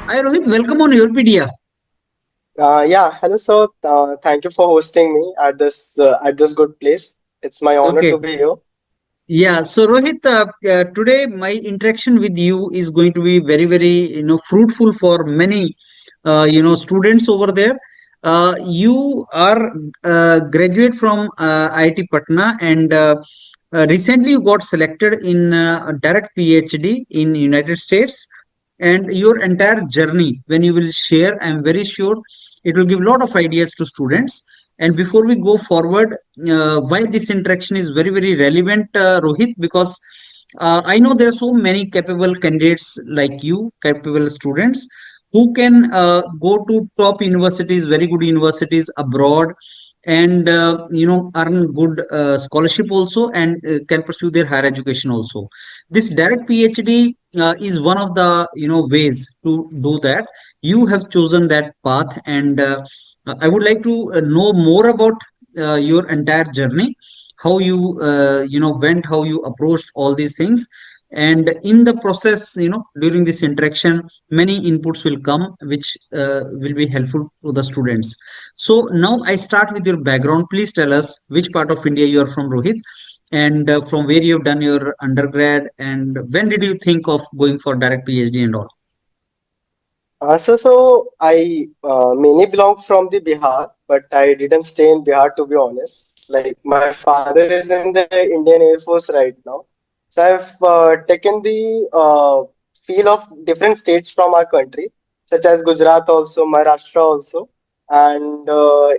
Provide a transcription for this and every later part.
Hi Rohit, welcome on YourPedia. Yeah, hello, sir. Thank you for hosting me at this good place. It's my honor Okay. to be here. Yeah, so Rohit, today my interaction with you is going to be very, fruitful for many, students over there. You are graduate from IIT Patna, and recently you got selected in a direct PhD in United States, and your entire journey when you will share, I'm very sure it will give a lot of ideas to students. And before we go forward, why this interaction is very relevant, Rohit, because I know there are so many capable candidates like you, capable students who can go to top universities, very good universities abroad, and earn good scholarship also, and can pursue their higher education also. This direct PhD is one of the ways to do that. You have chosen that path, and I would like to know more about your entire journey, how you went, how you approached all these things, and in the process, during this interaction, many inputs will come, which will be helpful to the students. So now I start with your background. Please tell us which part of India you are from, Rohit, and from where you have done your undergrad, and when did you think of going for direct PhD and all? So I mainly belong from the Bihar, but I didn't stay in Bihar to be honest. Like my father is in the Indian Air Force right now, so I've taken the feel of different states from our country, such as Gujarat also, Maharashtra also, and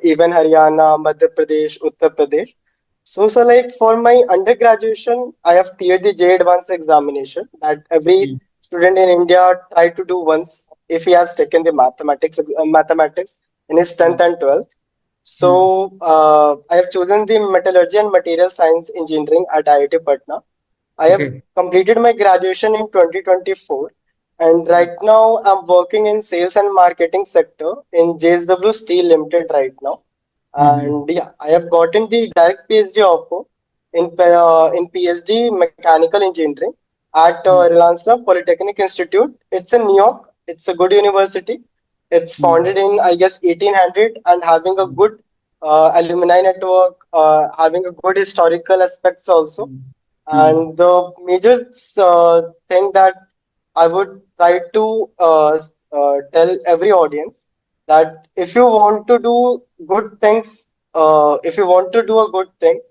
even Haryana, Madhya Pradesh, Uttar Pradesh. So like for my undergraduation, I have cleared the J Advanced examination that every Mm, student in India try to do once if he has taken the mathematics in his mm, 10th and 12th. mm. So I have chosen the metallurgy and material science engineering at IIT Patna. I have Okay. completed my graduation in 2024, and right now I'm working in sales and marketing sector in JSW Steel Limited right now. Mm-hmm. And yeah, I have gotten the direct PhD offer in PhD mechanical engineering at Rensselaer Polytechnic Institute. It's in New York. It's a good university. It's Mm, founded in I guess 1800 and having a mm, good alumni network, having a good historical aspects also. mm, mm, And the major thing that I would try to tell every audience that if you want to do good things, if you want to do a good thing,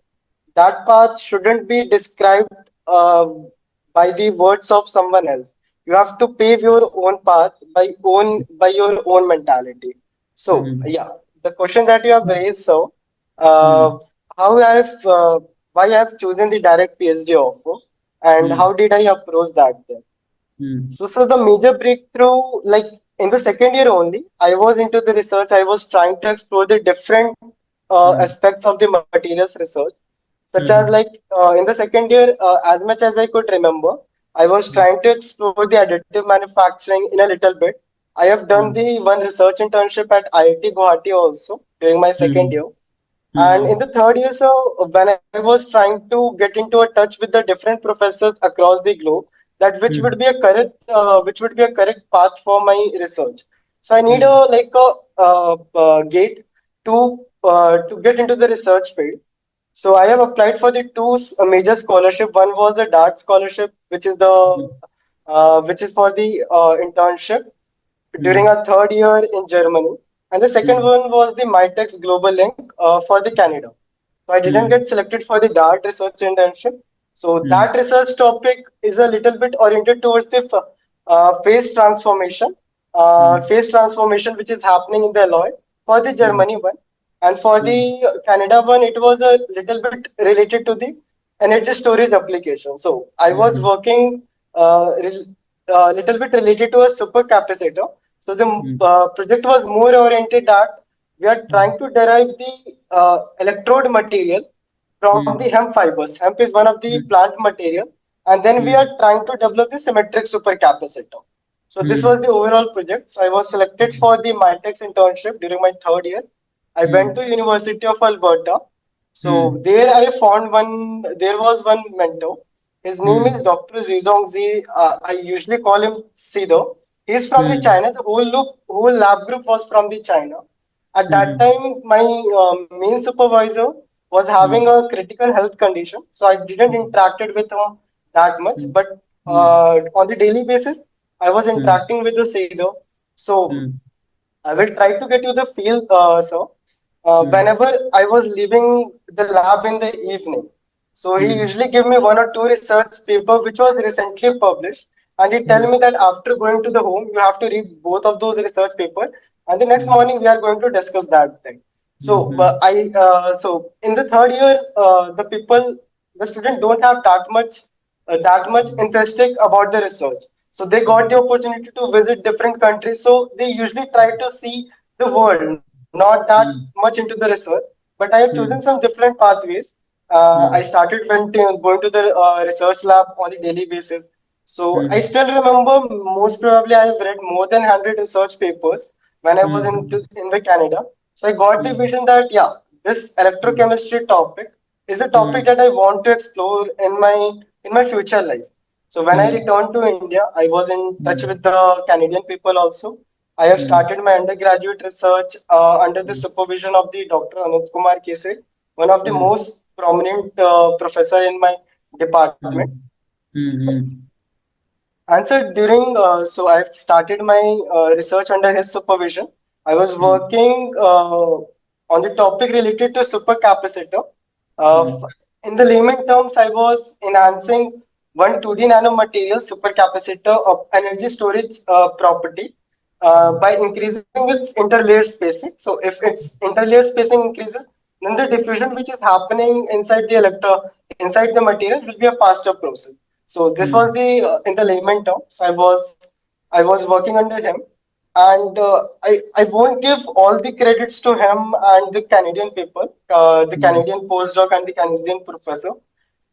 that path shouldn't be described by the words of someone else. You have to pave your own path by your own mentality. So mm, yeah, the question that you have raised, so mm, uh, how why I have chosen the direct PhD offer and mm, how did I approach that then? mm, So the major breakthrough, like in the second year only, I was into the research. I was trying to explore the different mm, aspects of the materials research, such as mm, like in the second year, as much as I could remember, I was mm, trying to explore the additive manufacturing in a little bit. I have done mm, the one research internship at IIT Guwahati also during my second mm, year. And in mm, the third year, so when I was trying to get into a touch with the different professors across the globe, that mm, which would be a correct path for my research. So I need mm, a like a gate to get into the research field. So I have applied for the two major scholarship. One was the DART scholarship, which is for the internship during mm, our third year in Germany, and the second mm, one was the MyTex Global Link for the Canada. So I didn't mm, get selected for the DART research internship. So mm, that research topic is a little bit oriented towards the mm, phase transformation which is happening in the alloy for the mm, Germany one, and for mm, the Canada one, it was a little bit related to the energy storage application. So I was mm, working little bit related to a supercapacitor. So the mm, project was more oriented that we are trying to derive the electrode material from the mm, hemp fibers. Hemp is one of the mm, plant material, and then we are mm, trying to develop the symmetric supercapacitor. So this was mm, the overall project. So I was selected mm, for the Mitex internship during my third year. I went mm, to University of Alberta. So mm, there I found one. There was one mentor. His name is mm, Dr. Zizong Z. I usually call him Sido. He's from the mm, China. The whole lab group was from the China. At that mm, time, my main supervisor was having mm, a critical health condition, so I didn't interacted with him that much. mm, But mm, on the daily basis, I was mm, interacting with the Seeder. So mm, I will try to get you the feel, sir. mm, Whenever I was leaving the lab in the evening, so he mm, usually give me one or two research paper which was recently published, and he tell mm, me that after going to the home, you have to read both of those research paper, and the next morning we are going to discuss that thing. So mm, so in the third year, the student don't have that much interested about the research. So they got the opportunity to visit different countries. So they usually try to see the world, not that much into the research. But I have chosen some different pathways. I started going to the research lab on a daily basis. So I still remember, most probably I have read more than 100 research papers when I was in the Canada. So I got the vision that yeah, this electrochemistry topic is a topic that I want to explore in my future life. So when I returned to India, I was in touch with the Canadian people also. I have started my undergraduate research under the supervision of the Dr. Anup Kumar Kese, one of the most prominent professor in my department. And so I've started my research under his supervision. I was working on the topic related to supercapacitor. In the layman terms, I was enhancing one 2D nanomaterial supercapacitor of energy storage property by increasing its interlayer spacing. So if its interlayer spacing increases, then the diffusion which is happening inside the material will be a faster process. So this was the in the layman term. So I was working under him, and I won't give all the credits to him and the Canadian people, the Canadian postdoc and the Canadian professor.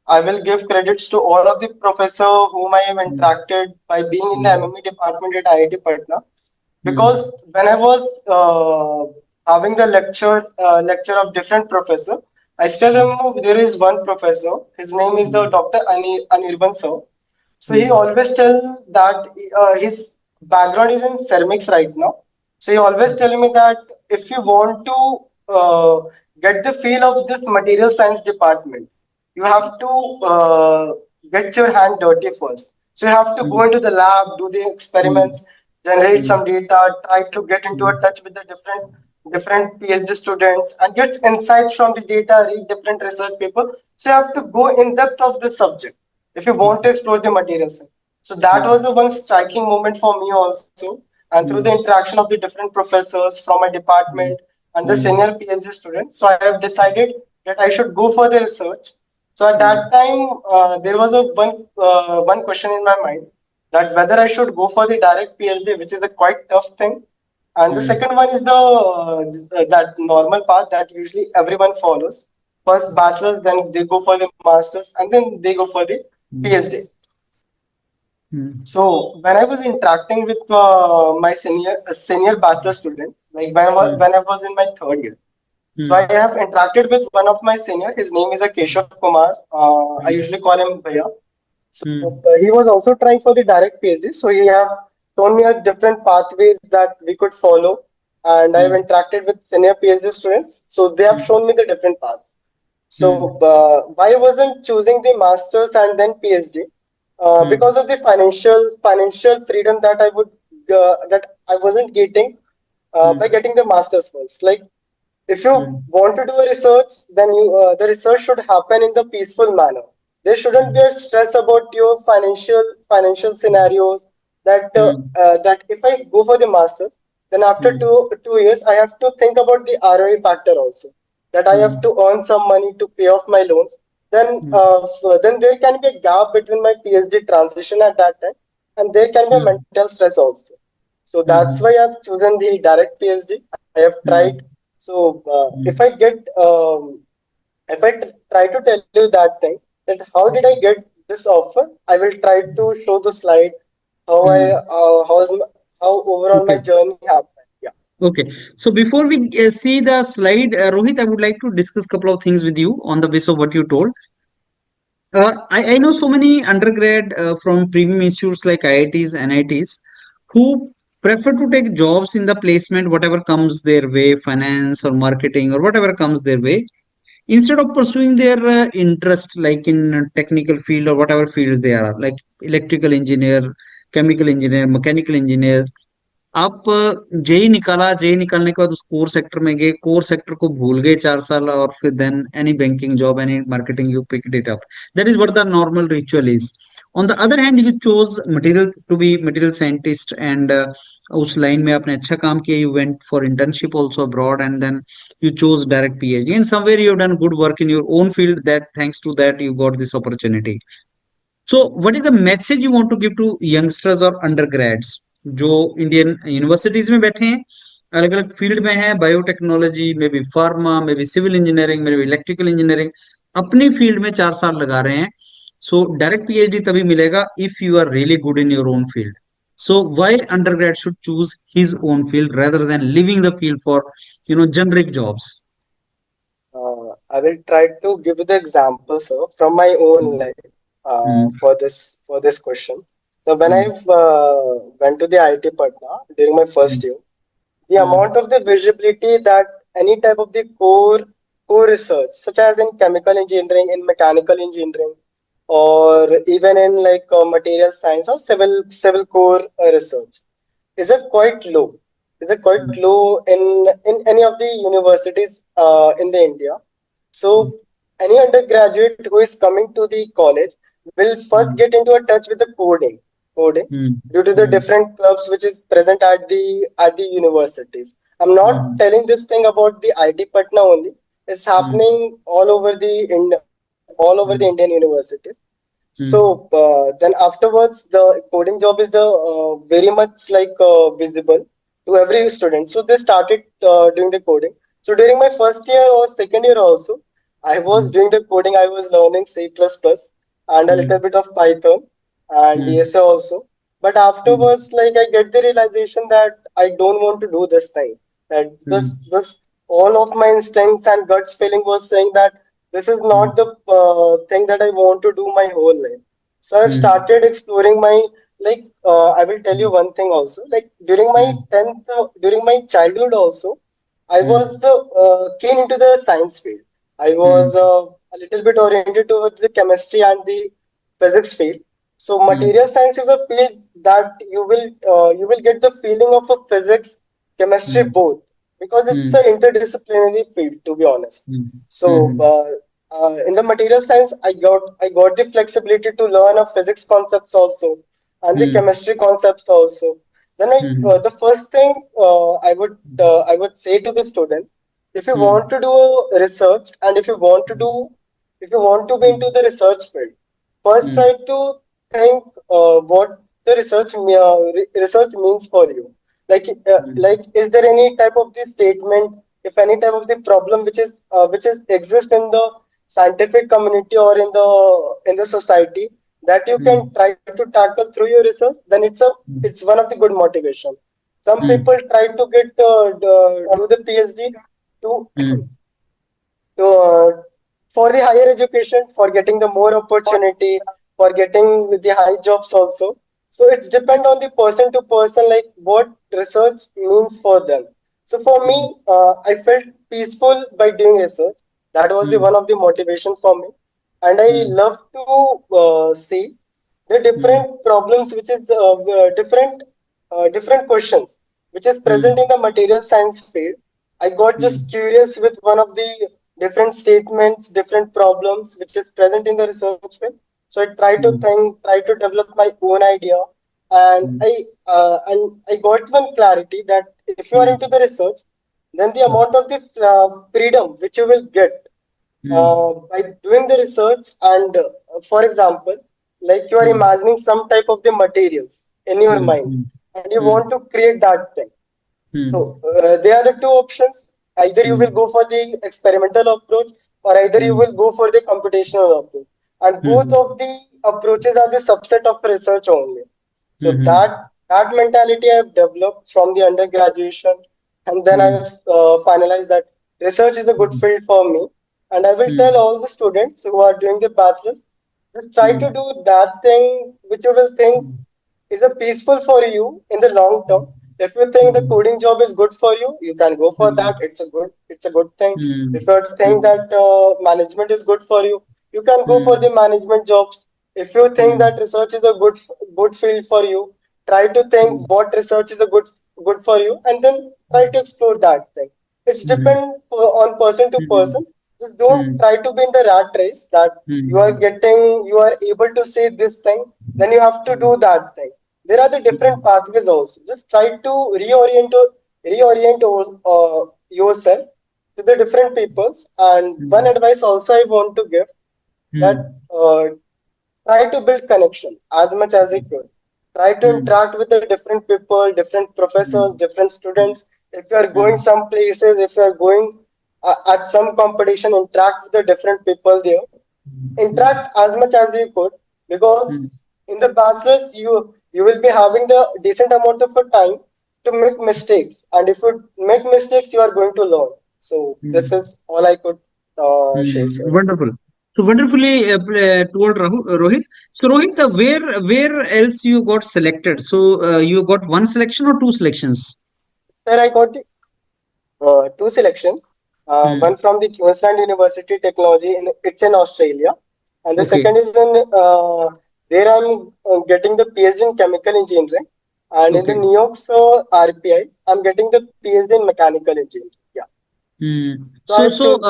I will give credits to all of the professor whom I have interacted by being in the MME department at IIT Patna. Because when I was having the lecture of different professor, I still remember there is one professor. His name is the Dr. Anirban sir. So he always tell that his background is in ceramics right now. So he always tell me that if you want to get the feel of this material science department, you have to get your hand dirty first. So you have to go into the lab, do the experiments, generate some data, try to get into a touch with the different PhD students and get insights from the data, read different research papers. So you have to go in depth of the subject if you want to explore the materials. So that was the one striking moment for me also. And through the interaction of the different professors from my department and the senior PhD students, so I have decided that I should go for the research. So at that time, there was a one question in my mind that whether I should go for the direct PhD, which is a quite tough thing, and the second one is the that normal path that usually everyone follows. First bachelor's, then they go for the masters, and then they go for the PhD. So when I was interacting with my senior bachelor students, like when I was in my third year, so I have interacted with one of my senior. His name is a Keshav Kumar. I usually call him Bhaiya. So he was also trying for the direct PhD. So he have shown me a different pathways that we could follow, and I have interacted with senior PhD students. So they have shown me the different paths. So why wasn't choosing the masters and then PhD? Because of the financial freedom that I wasn't getting by getting the masters first. Like if you want to do a research, then the research should happen in the peaceful manner. There shouldn't be a stress about your financial scenarios. That if I go for the masters, then after 2 years I have to think about the ROI factor also. That I have to earn some money to pay off my loans. Then there can be a gap between my PhD transition at that time, and there can be a mental stress also. So that's why I've chosen the direct PhD. I have tried. So if I get try to tell you that thing, that how did I get this offer, I will try to show the slide how how overall my Okay. journey happened. Yeah. Okay. So before we see the slide, Rohit, I would like to discuss a couple of things with you on the basis of what you told. I know so many undergrad from premium institutes like IITs, NITs, who prefer to take jobs in the placement, whatever comes their way, finance or marketing or whatever comes their way, instead of pursuing their interest, like in technical field or whatever fields they are, like electrical engineer, chemical engineer, mechanical engineer. आप JEE निकाला, JEE निकालने के बाद उस core sector में गए, core sector को भूल गए 4 साल, और फिर then any banking job, any marketing, you pick it up. That is what the normal ritual is. On the other hand, you chose material to be material scientist, and उस लाइन में आपने अच्छा काम किया. You went for internship also abroad, and then you chose direct PhD, and somewhere you have done good work in your own field, that thanks to that you got this opportunity. So what is the message you want to give to youngsters or undergrads जो Indian universities में बैठे हैं, अलग अलग field में हैं, biotechnology में भी, फार्मा में भी, सिविल इंजीनियरिंग में भी, इलेक्ट्रिकल इंजीनियरिंग, अपनी फील्ड में 4 साल लगा रहे हैं. सो डायरेक्ट पीएचडी तभी मिलेगा if you are really good in your own field. So why undergrad should choose his own field rather than leaving the field for generic jobs? I will try to give you the example, sir, from my own life Mm, for this question. So when I mm, went to the IIT Patna during my mm, first year, the mm, amount of the visibility that any type of the core research, such as in chemical engineering, in mechanical engineering, or even in like material science or civil core research, is a quite low. Is a quite mm, low in any of the universities in the India. mm, So any undergraduate who is coming to the college will first mm, get into a touch with the coding mm, due to the mm, different clubs which is present at the universities. I'm not mm, telling this thing about the IT Patna only. It's mm, happening all over the Indian mm, universities. So mm, then afterwards, the coding job is the very much like visible to every student. So they started doing the coding. So during my first year or second year also, I was mm, doing the coding. I was learning C++ and a little mm, bit of Python and mm, DSA also. But mm, afterwards, like I get the realization that I don't want to do this thing. That this all of my instincts and guts feeling was saying that this is not the thing that I want to do my whole life. So I mm, started exploring my I will tell you one thing also. Like during my mm, 10th, during my childhood also, I mm, was keen into the science field. I mm, was a little bit oriented towards the chemistry and the physics field. So mm, material science is a field that you will get the feeling of a physics, chemistry mm, both because it's mm, an interdisciplinary field to be honest. mm, So in the material science, I got the flexibility to learn of physics concepts also and the mm, chemistry concepts also. Then mm, the first thing I would say to the student, if you mm, want to do research and if you want to be into the research field, first mm, try to think what the research means for you. Like is there any type of the statement, if any type of the problem which is exist in the scientific community or in the society that you can mm, try to tackle through your research, then it's one of the good motivation. Some mm, people try to do the PhD to mm, to for the higher education, for getting the more opportunity, for getting the high jobs also. So it's depend on the person to person, like what research means for them. So for mm, me, I felt peaceful by doing research. That was the mm, one of the motivation for me, and I mm, love to see the mm, different problems, which is different questions, which is present mm, in the material science field. I got just mm, curious with one of the different statements, different problems which is present in the research field. So I try to mm, think, try to develop my own idea, and mm, I got one clarity that if you are mm, into the research, then the amount of the freedom which you will get by doing the research, and for example, like you are mm, imagining some type of the materials in your mm, mind, mm, and you mm, want to create that thing. mm, So there are the two options. Either you will mm, go for the experimental approach, or either you mm, will go for the computational approach. And both mm, of the approaches are the subset of research only. So mm, that mentality I have developed from the undergraduation, and then I mm, have finalized that research is a good field for me. And I will tell mm, all the students who are doing the bachelor's, just try to mm, do that thing which you will think is a peaceful for you in the long term, If you think the mm, coding job is good for you, you can go for that. mm, It's a good thing. If mm, you think mm, that management is good for you, you can go for mm, the management jobs. If you think mm, that research is a good field for you, try to think mm, what research is a good for you, and then try to explore that thing. It's mm, depend on person to mm, person. Just don't mm, try to be in the rat race that mm, you are able to say this thing, then you have to do that thing. There are the different mm, pathways also. Just try to reorient yourself to the different peoples. And one mm, advice also I want to give that mm, uh, try to build connection as much as you could. Try to mm, interact with the different people, different professors, mm, different students. If you are going mm, some places, if you are going at some competition, interact with the different people there. mm, Interact as much as you could, mm, because in the bachelor's you will be having the decent amount of a time to make mistakes, and if you make mistakes you are going to learn. So this mm. is all I could share, sir. Wonderful. So wonderfully told Rohit. So Rohit, where else you got selected? So you got one selection or two selections? There I got the two selections. One Hmm. from the Queensland University Technology, it's in Australia, and the Okay. second is in there I'm getting the PhD in chemical engineering, and in the Okay. New York's RPI, I'm getting the PhD in mechanical engineering. Yeah, Hmm. so I So choose.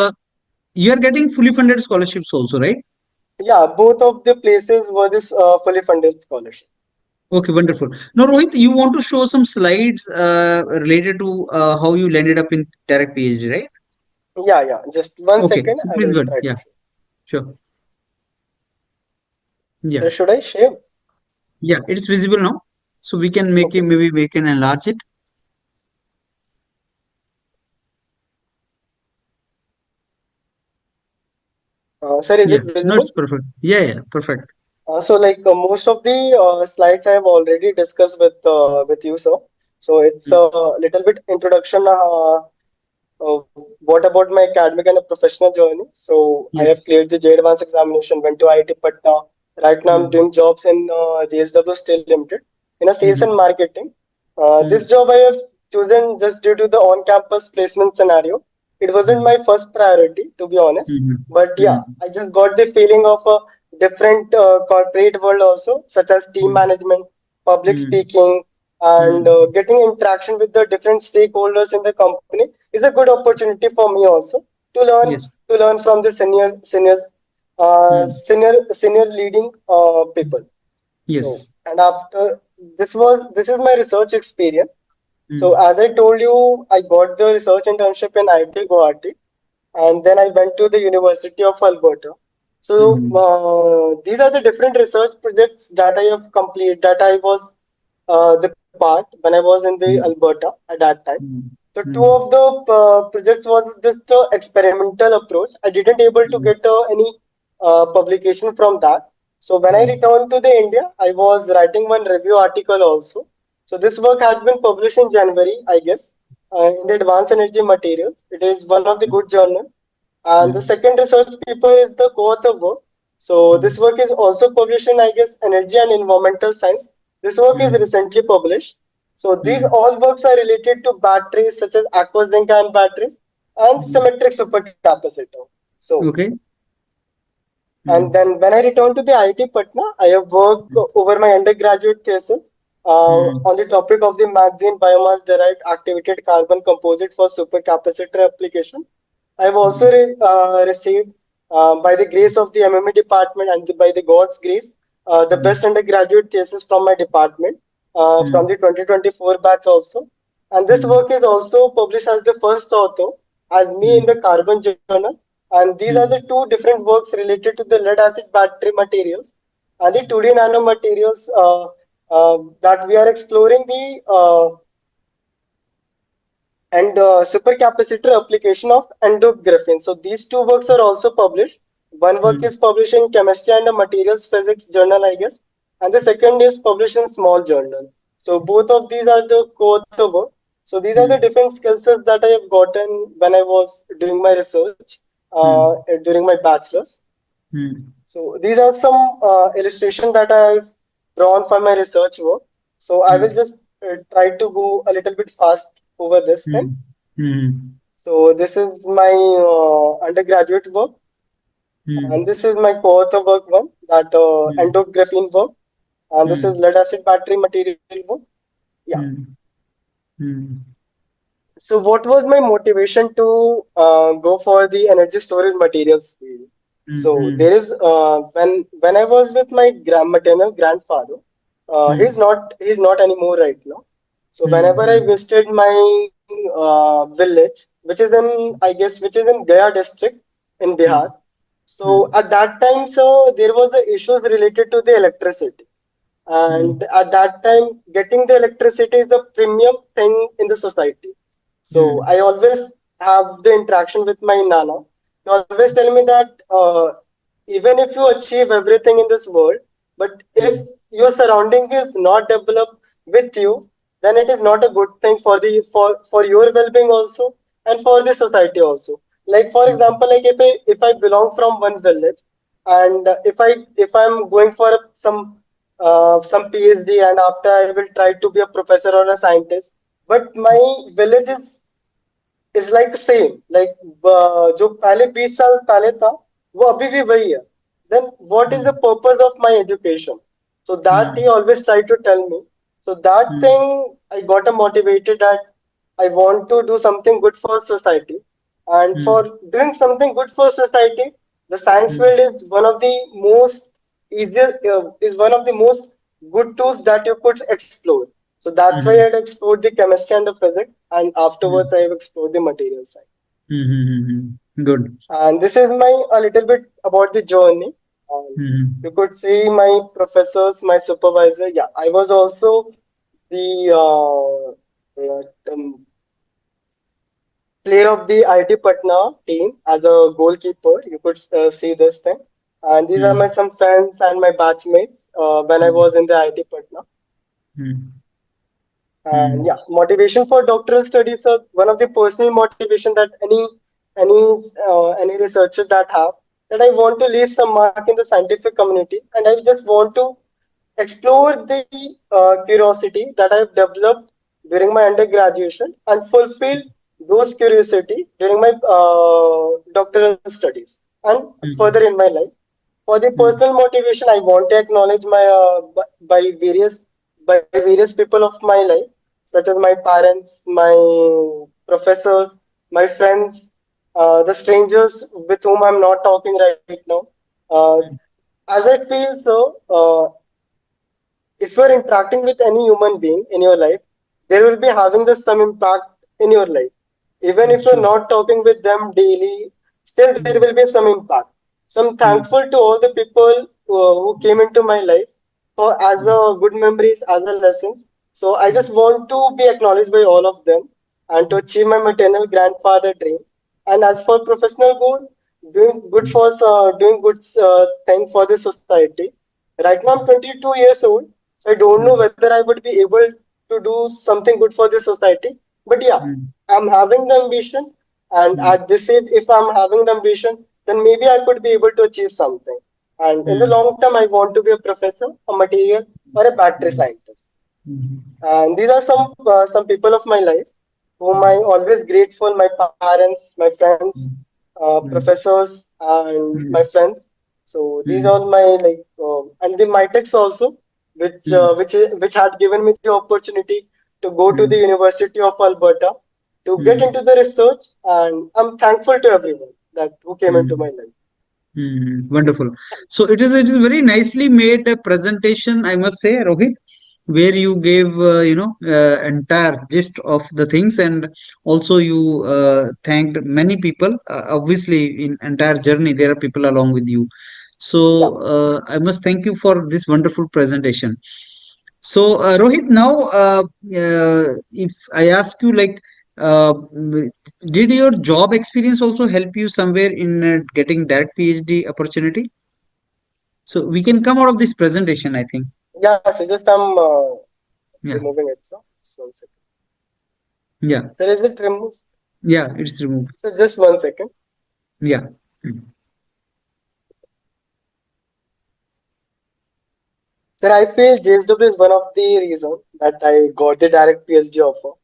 you are getting fully funded scholarships also, right? Yeah, both of the places were this fully funded scholarship. Okay, wonderful. Now, Rohit, you want to show some slides related to how you landed up in direct PhD, right? Yeah, yeah. Just one Okay, second, so I please will go ahead. try to Yeah, show. sure. Yeah, Should I share? yeah, it's visible now. So we can make it, Okay. maybe we can enlarge it. Sir, is Yeah, it no, visible? it's perfect. Yeah, yeah, perfect. So most of the slides I have already discussed with you, sir. So it's a Mm, little bit introduction. What about my academic and a professional journey? So I have yes. cleared the J Advanced examination, went to IIT Patna. Right now I'm Mm, doing jobs in JSW Steel Limited in a sales and mm, marketing. This mm, job I have chosen just due to the on-campus placement scenario. It wasn't mm, my first priority, to be honest. mm, But yeah, mm, I just got the feeling of a different corporate world also, such as team mm, management, public mm, speaking, and mm. getting interaction with the different stakeholders in the company is a good opportunity for me also Yes. to learn from the Mm, senior leading people. So yes. and after this is my research experience. So Mm, as I told you, I got the research internship in IIT Guwahati, and then I went to the University of Alberta. So mm, these are the different research projects that I have completed, that I was the part when I was in the mm, Alberta at that time. mm, So two mm, of the projects was just experimental approach. I didn't able to mm, get any publication from that. So when I mm, returned to the India, I was writing one review article also. So this work has been published in January, I guess, in the Advanced Energy Materials. It is one of the good journal. And the mm, second research paper is the co-author work. So this mm, work is also published in, I guess, Energy and Environmental Science. This work is mm, recently published. So these mm. all works are related to batteries such as aqua zinc ion batteries and Mm. symmetric supercapacitor. So Okay. and Mm, then when I returned to the IIT Patna, I have worked mm, over my undergraduate thesis mm, on the topic of the magazine biomass derived activated carbon composite for supercapacitor application. I have also mm, received, by the grace of the MMA department and by the God's grace, the mm, best undergraduate thesis from my department from mm, the 2024 batch also. And this mm, work is also published as the first author as me in the mm, Carbon Journal. And these are the mm, two different works related to the lead acid battery materials and the 2D nanomaterials that we are exploring the and supercapacitor application of endographene. So these two works are also published. One work mm, is published in Chemistry and Materials Physics Journal, I guess, and the second is published in Small Journal. So both of these are the co-author work. So these are the mm, different skill sets that I have gotten when I was doing my research mm, during my bachelor's. mm, So these are some illustration that I've drawn for my research work. So I will mm, just try to go a little bit fast over this thing. mm, mm, So this is my undergraduate work, and mm, this is my co-author work one, that mm, endographene work, and this is mm, lead acid battery material work. Yeah. mm, mm, So what was my motivation to go for the energy storage materials field? So mm, there is when I was with my maternal grandfather, mm, he's not anymore right now. So mm, whenever I mm, visited my village, which is in I guess which is in Gaya district in Bihar. mm, So mm, at that time, so there was a issues related to the electricity. And mm, at that time, getting the electricity is a premium thing in the society. So I mm, always have the interaction with my nana. He always tell me that even if you achieve everything in this world, but if mm, your surrounding is not developed with you, then it is not a good thing for the for your well-being also and for the society also. Like for mm, example, like if I belong from one village, and if I'm going for some PhD, and after I will try to be a professor or a scientist, but my village is like same, like जो पहले 20 साल पहले था वो अभी भी वही है. Then what is the mm, purpose of my education? So that he mm, always tried to tell me. So that mm, thing I got motivated that I want to do something good for society, and for mm, doing something good for society, the science field mm, is one of the most easiest is one of the most good tools that you could explore. So that's why I mm, explored the chemistry and the physics, and afterwards mm, I have explored the material side. good. And this is my a little bit about the journey. You Mm, could see my professors, my supervisor. Yeah, I was also the player of the IIT Patna team as a goalkeeper. You could see this thing. And these are my mm, some friends and my batchmates when I was mm, in the IIT Patna. mm, And yeah, mm, motivation for doctoral studies are one of the personal motivation that any researcher that have, that I want to leave some mark in the scientific community, and I just want to explore the curiosity that I've developed during my undergraduation and fulfill those curiosity during my doctoral studies and further mm, in my life. For the mm, personal motivation, I want to acknowledge my by various people of my life, such as my parents, my professors, my friends, the strangers with whom I'm not talking right now. Uh, as I feel so, if you're interacting with any human being in your life, they will be having the some impact in your life. Even if that's you're true. not talking with them daily, still there will Mm, be some impact. So I'm mm, thankful to all the people who came into my life for as mm, a good memories, as a lessons. So I just want to be acknowledged by all of them and to achieve my maternal grandfather dream. And as for professional goal, doing good thing for the society. Right now I'm 22 years old, so I don't know mm, whether I would be able to do something good for the society. But yeah, mm, I'm having the ambition, and mm, at this age, if I'm having the ambition, then maybe I could be able to achieve something. And in the mm, long term, I want to be a professor, a material, or a battery mm, scientist. mm, And these are some people of my life whom I mm, always grateful, my parents, my friends, mm, professors, and my mm, friends. So these mm, are my like and the MyTechs also, mm, which had given me the opportunity to go to the mm, University of Alberta to get mm, into the research, and I'm thankful to everyone that who came into mm. my life. Wonderful. So it is very nicely made presentation, I must say, Rohit, where you gave entire gist of the things, and also you thanked many people. Obviously, in entire journey there are people along with you. Yeah. So I must thank you for this wonderful presentation. So, Rohit, now, if I ask you, like, did your job experience also help you somewhere in getting that PhD opportunity? So we can come out of this presentation, I think. Yeah, so just I'm Yeah, removing it. So just 1 second. yeah, So is it removed? yeah. It's removed. So just 1 second. Yeah. Mm. Sir, I feel JSW is one of the reasons that I got the direct PhD offer.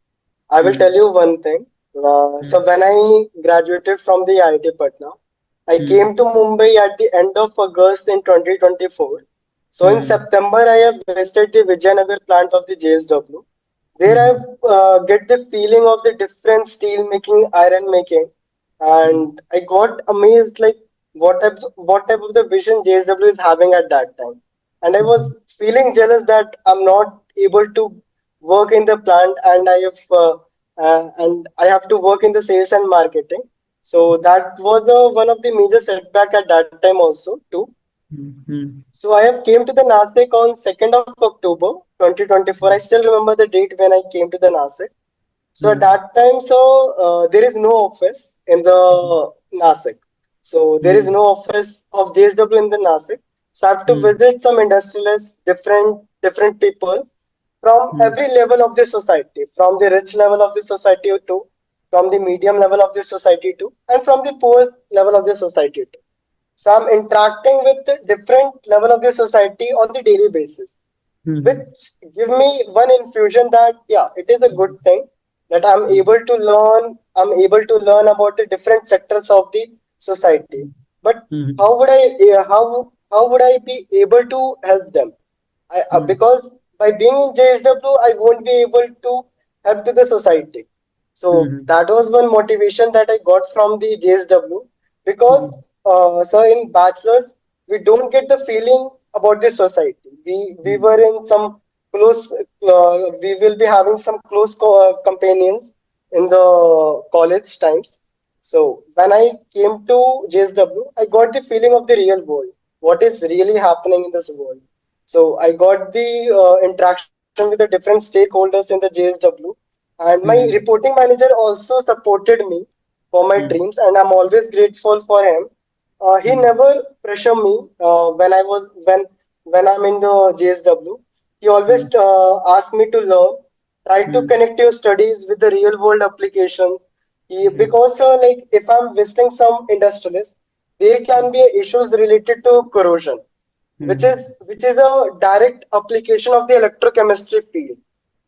I will tell Mm, you one thing. So mm, when I graduated from the IIT Patna, I mm, came to Mumbai at the end of August in 2024. So in mm, September, I have visited the Vijayanagar plant of the JSW. There I mm, get the feeling of the different steel making, iron making, mm, and I got amazed like what type of the vision JSW is having at that time. And I mm, was feeling jealous that I'm not able to work in the plant, and I have to work in the sales and marketing. So that was one of the major setback at that time also too. mm, mm, So I have came to the Nasik on 2nd of October 2024. I still remember the date when I came to the Nasik. So at mm, that time, there is no office in the Nasik. So there is mm, no office of JSW in the Nasik. So I have to mm, visit some industrialists, different people from mm, every level of the society, from the rich level of the society to, from the medium level of the society to, and from the poor level of the society to. So I'm interacting with the different level of the society on the daily basis, mm, which give me one infusion that yeah, it is a good thing that I'm able to learn about the different sectors of the society. But mm, how would I how would I be able to help them? mm, Because by being in JSW, I won't be able to help to the society. So mm, that was one motivation that I got from the JSW because, mm, so in bachelor's, we don't get the feeling about the society. We mm, were in some close, we will be having some close companions in the college times. So when I came to JSW, I got the feeling of the real world. What is really happening in this world? So I got the interaction with the different stakeholders in the JSW, and my mm, reporting manager also supported me for my mm, dreams, and I'm always grateful for him. He mm, never pressure me when I'm in the JSW. He always mm, asked me to learn, try to mm, connect your studies with the real world applications. mm, Because like if I'm visiting some industrialists, there can be issues related to corrosion, which is a direct application of the electrochemistry field.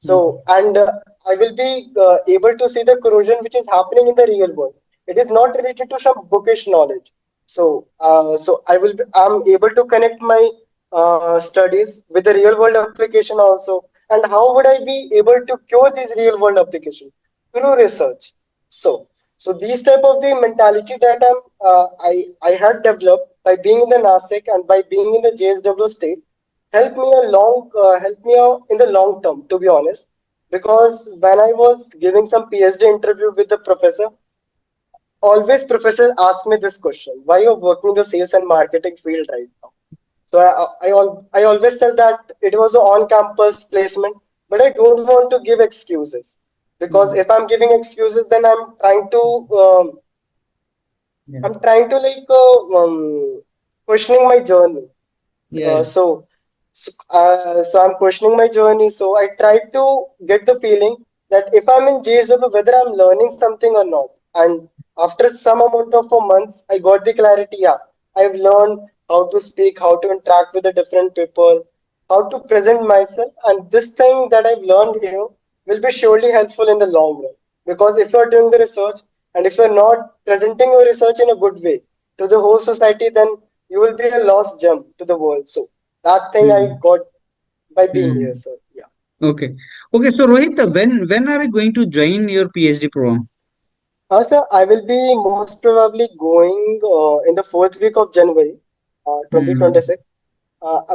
mm, So, and I will be able to see the corrosion which is happening in the real world. It is not related to some bookish knowledge. So I'm able to connect my studies with the real world application also. And how would I be able to cure these real world applications? Through research. So, so these type of the mentality that I had developed by being in the NASIC and by being in the JSW state helped me out in the long term, to be honest. Because when I was giving some PhD interview with the professor, always professor asked me this question: Why you're working in the sales and marketing field right now? So I always tell that it was an on-campus placement, but I don't want to give excuses because mm. if I'm giving excuses, then Yeah. I'm trying to like questioning my journey. Yeah. Uh, Yeah. so, so I'm questioning my journey. So I try to get the feeling that if I'm in JSW, whether I'm learning something or not. And after some amount of months, I got the clarity. Yeah, I've learned how to speak, how to interact with the different people, how to present myself. And this thing that I've learned here will be surely helpful in the long run. Because if you're doing the research and if you're not presenting your research in a good way to the whole society, then you will be a lost gem to the world. So that thing I Mm, got by being here, mm. sir. Yeah. Okay. Okay. So Rohit, when are you going to join your PhD program? Sir, I will be most probably going in the fourth week of January, Mm, 2026.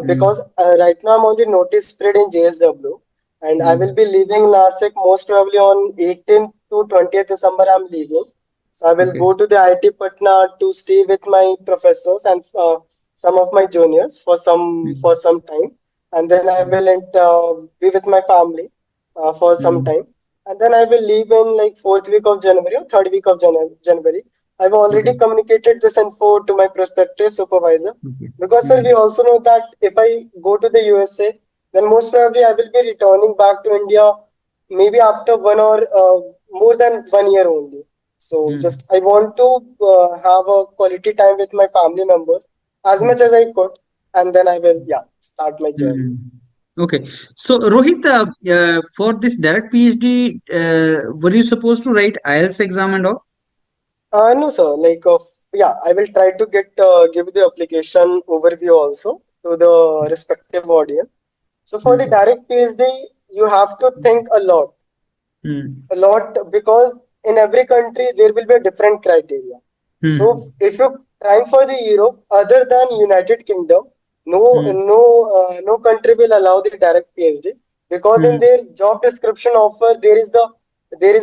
Because mm, right now I'm on the notice period in JSW, and I will mm. be leaving Nasik most probably on 18th to 20th December. I'm leaving, so I will Okay. go to the IIT Patna to stay with my professors and some of my juniors for Mm, some time, and then I mm, will be with my family for some mm. time, and then I will leave in like fourth week of January or third week of January. I've already Okay. communicated this info to my prospective supervisor Okay. because, sir, we Mm, also know that if I go to the USA, then most probably I will be returning back to India maybe after more than 1 year only. So mm, just I want to have a quality time with my family members as much as I could. and then I will, yeah, start my journey. Hmm. Okay. So, Rohit, for this direct PhD, were you supposed to write IELTS exam and all? No, sir. Yeah, I will try to give the application overview also to the respective audience. So for the Hmm. direct PhD, you have to think Hmm. a lot because in every country there will be a different criteria. So Hmm. if you're trying for the Europe other than United Kingdom, Hmm. no country will allow the direct PhD because in Hmm. their job description offer there is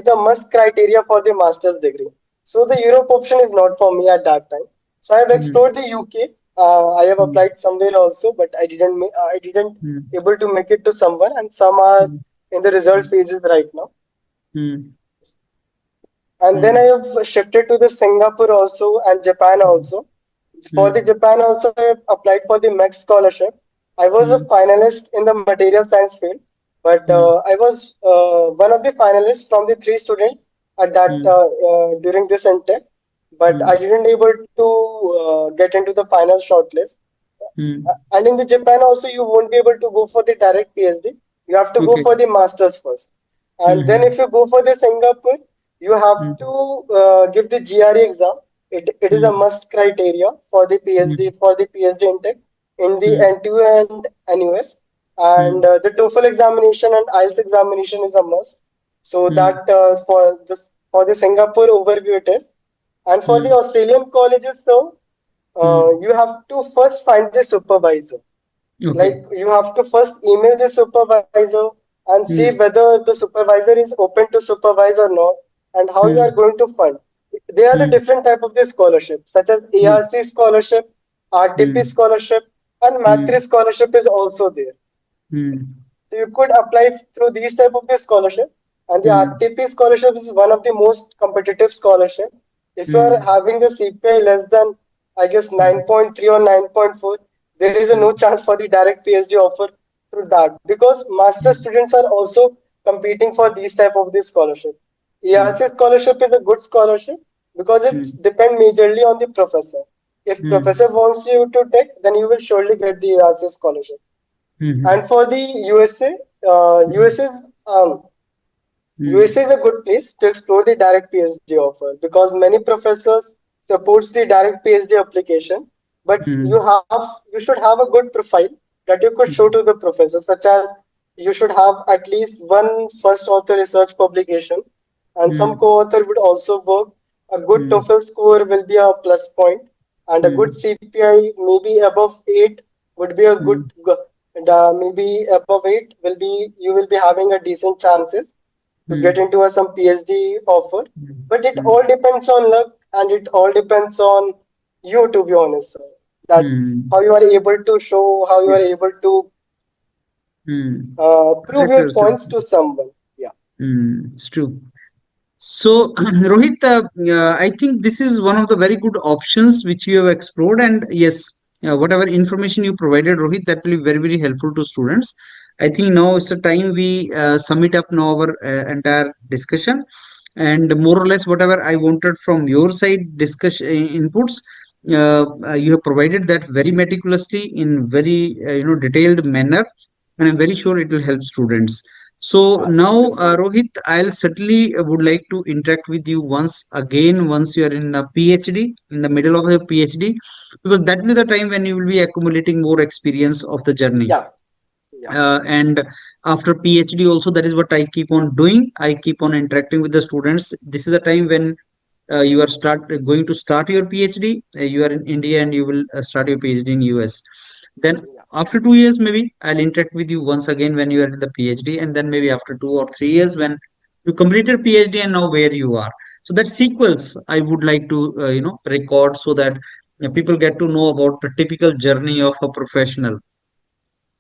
the must criteria for the master's degree. So the Europe option is not for me at that time. So I have Hmm. explored the UK. I have Hmm. applied somewhere also, but I didn't Hmm. able to make it to someone, and some are Hmm. in the result phases right now. Hmm. And then I Hmm. have shifted to the Singapore also and Japan also. For the Hmm. Japan also, I have applied for the MEX scholarship. I was a Hmm. finalist in the material science field, but Hmm. I was one of the finalists from the three students at that Hmm. during this intake, but I Hmm. didn't able to get into the final shortlist. Hmm. And in the Japan also, you won't be able to go for the direct PhD. You have to go Okay. for the masters first, and then if Hmm. you go for the Singapore, you have Hmm. to give the GRE exam. It is a Hmm. must criteria Hmm. for the PhD intake in the Hmm. NTU and NUS, and Hmm. the TOEFL examination and IELTS examination is a must. So Hmm. that for the Singapore overview it is, and for the Hmm. Australian colleges, so Hmm. you have to first find the supervisor. Like Okay. you have to first email the supervisor and see Yes. whether the supervisor is open to supervise or not, and how you are Hmm. going to fund. There are the Hmm. different type of the scholarship, such as Yes. ARC scholarship, RTP Hmm. scholarship, and Hmm. Matri scholarship is also there. Hmm. So you could apply through these type of the scholarship, and the Hmm. RTP scholarship is one of the most competitive scholarship. If you are Hmm. having the CPI less than, I guess, Hmm. 9.3 or 9.4, there is a no Hmm. chance for the direct PhD offer through that because master Hmm. students are also competing for these type of the scholarship. Hmm. ERC scholarship is a good scholarship because Hmm. it's depend majorly on the professor. If Hmm. professor wants you to take, then you will surely get the ERC scholarship. Hmm. And for the USA, Hmm. USA is a good place to explore the direct PhD offer because many professors supports the direct PhD application. But Hmm. you should have a good profile that you could show to the professor, such as you should have at least one first author research publication, and some Hmm. co-author would also work. A good Hmm. TOEFL score will be a plus point, and a good Hmm. CPI maybe above 8 would be a good. Hmm. And maybe above 8 will be you will be having a decent chances to get Hmm. into some PhD offer. Hmm. But it Hmm. all depends on luck and it all depends on you, to be honest, sir. That Hmm. how you are able to show, how you are Yes. able to Hmm. prove Correct, your sir. points to someone. Yeah, Hmm. It's true. So, Rohit, I think this is one of the very good options which you have explored. And yes, whatever information you provided, Rohit, that will be very, very helpful to students. I think now it's a time we sum it up now our entire discussion. And more or less, whatever I wanted from your side, discussion inputs, you have provided that very meticulously in very detailed manner, and I'm very sure it will help students. So yeah. Thank you now, so much. Rohit, I'll certainly would like to interact with you once again once you are in a PhD, in the middle of a PhD, because that will be the time when you will be accumulating more experience of the journey. Yeah, yeah, And after PhD also, that is what I keep on doing. I keep on interacting with the students. This is the time when you are going to start your PhD. You are in India and you will start your PhD in US. Then yeah, after 2 years, maybe I'll interact with you once again when you are in the PhD, and then maybe after 2 or 3 years when you completed PhD and now where you are. So that sequels I would like to record so that people get to know about the typical journey of a professional.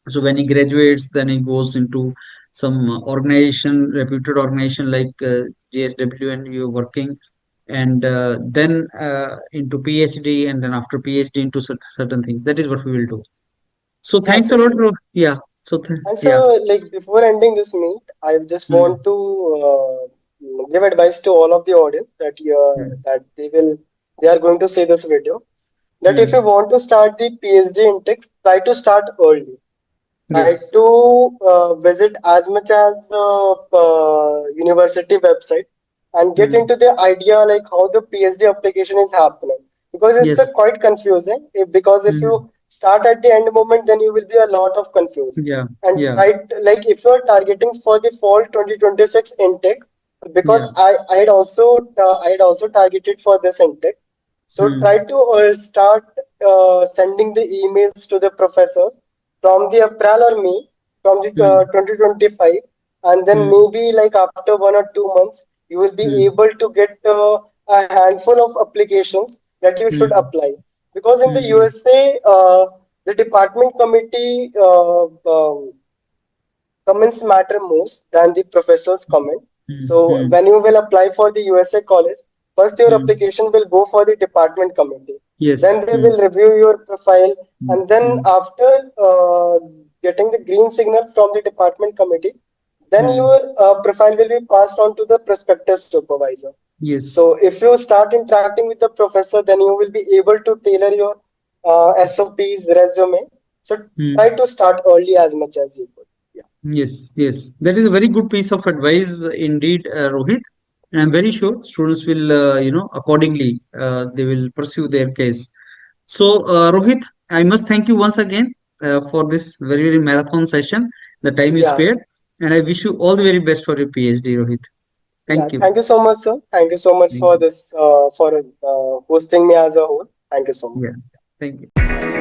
So when he graduates, then he goes into some organization, reputed organization like JSW, and you're working, and then into PhD, and then after PhD into certain things. That is what we will do. So yeah, thanks a for lot, sure. yeah. So And yeah. so, like before ending this meet, I just want Hmm. to give advice to all of the audience that Hmm. they are going to see this video. that if you mm, want to start the PhD intake, try to start early. Try yes, to visit as much as university website and get mm, into the idea like how the PhD application is happening, because it's yes, quite confusing. Because if mm, you start at the end moment, then you will be a lot of confused. yeah, And yeah, right, like if you are targeting for the fall 2026 intake, because yeah, I had also targeted for this intake. So mm, try to start sending the emails to the professors from the April or May from the mm, 2025, and then mm, maybe like after 1 or 2 months, you will be mm, able to get a handful of applications that you should mm, apply. Because in the yes, USA, the department committee comments matter most than the professor's comment. mm, So mm, when you will apply for the USA college, first your mm, application will go for the department committee. yes, Then they mm, will review your profile, mm, and then mm, after getting the green signal from the department committee, then mm, your profile will be passed on to the prospective supervisor. yes, So if you start interacting with the professor, then you will be able to tailor your SOPs, resume. So try mm. to start early as much as you could. Yeah. Yes, yes, that is a very good piece of advice indeed, Rohit. And I'm very sure students will, accordingly, they will pursue their case. So, Rohit, I must thank you once again for this very, very marathon session, the time you Yeah. spared, and I wish you all the very best for your PhD, Rohit. Yeah. Thank you. Thank you so much, sir. Thank you so much Thank for you. this, for hosting me as a whole. Thank you so much. Yeah, thank you.